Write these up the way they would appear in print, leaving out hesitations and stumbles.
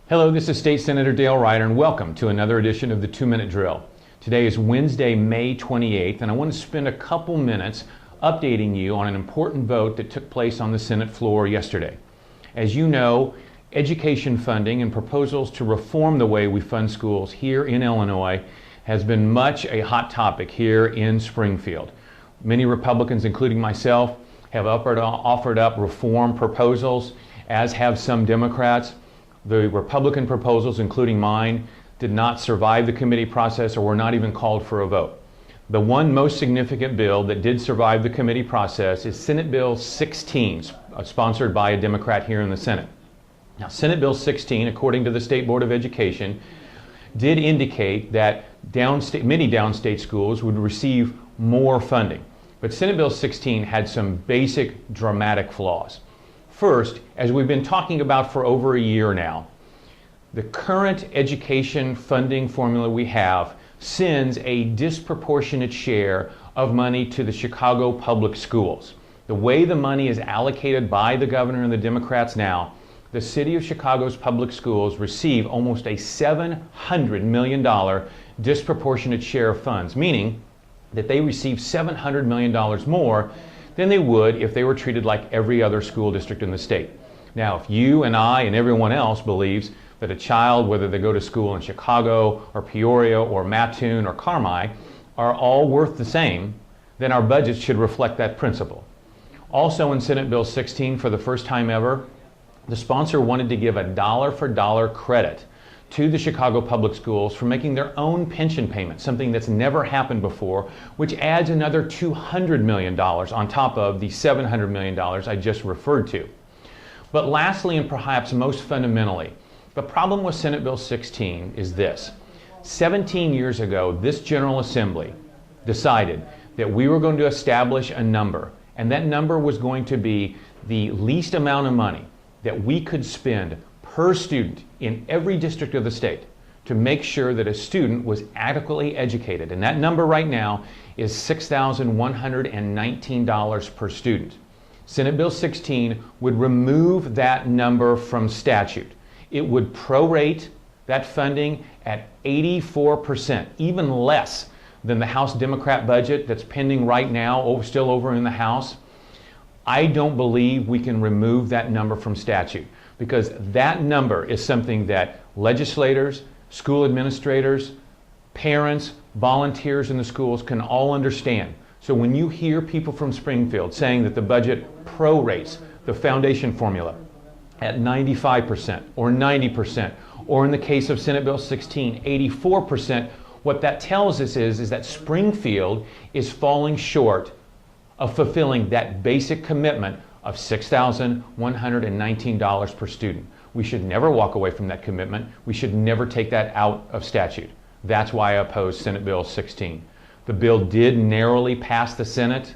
Hello, this is State Senator Dale Ryder, and welcome to another edition of the 2-Minute Drill. Today is Wednesday, May 28th, and I want to spend a couple minutes updating you on an important vote that took place on the Senate floor yesterday. As you know, education funding and proposals to reform the way we fund schools here in Illinois has been much a hot topic here in Springfield. Many Republicans, including myself, have offered up reform proposals, as have some Democrats. The Republican proposals, including mine, did not survive the committee process or were not even called for a vote. The one most significant bill that did survive the committee process is Senate Bill 16, sponsored by a Democrat here in the Senate. Now, Senate Bill 16, according to the State Board of Education, did indicate that many downstate schools would receive more funding. But Senate Bill 16 had some basic dramatic flaws. First, as we've been talking about for over a year now, the current education funding formula we have sends a disproportionate share of money to the Chicago public schools. The way the money is allocated by the governor and the Democrats now, the city of Chicago's public schools receive almost a $700 million disproportionate share of funds, meaning that they receive $700 million more than they would if they were treated like every other school district in the state. Now, if you and I and everyone else believes that a child, whether they go to school in Chicago or Peoria or Mattoon or Carmi, are all worth the same, then our budgets should reflect that principle. Also in Senate Bill 16, for the first time ever, the sponsor wanted to give a dollar-for-dollar credit to the Chicago public schools for making their own pension payment, something that's never happened before, which adds another $200 million on top of the $700 million I just referred to. But lastly, and perhaps most fundamentally, the problem with Senate Bill 16 is this. 17 years ago, this General Assembly decided that we were going to establish a number, and that number was going to be the least amount of money that we could spend per student in every district of the state to make sure that a student was adequately educated. And that number right now is $6,119 per student. Senate Bill 16 would remove that number from statute. It would prorate that funding at 84%, even less than the House Democrat budget that's pending right now, still over in the House. I don't believe we can remove that number from statute, because that number is something that legislators, school administrators, parents, volunteers in the schools can all understand. So when you hear people from Springfield saying that the budget prorates the foundation formula at 95% or 90%, or in the case of Senate Bill 16, 84%, what that tells us is that Springfield is falling short of fulfilling that basic commitment of $6,119 per student. We should never walk away from that commitment. We should never take that out of statute. That's why I oppose Senate Bill 16. The bill did narrowly pass the Senate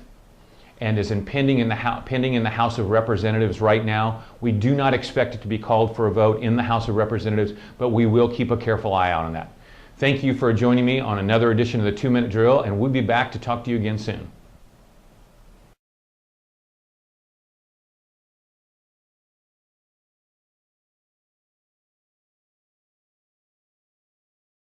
and is pending in the House of Representatives right now. We do not expect it to be called for a vote in the House of Representatives, but we will keep a careful eye out on that. Thank you for joining me on another edition of the 2-Minute Drill, and we'll be back to talk to you again soon.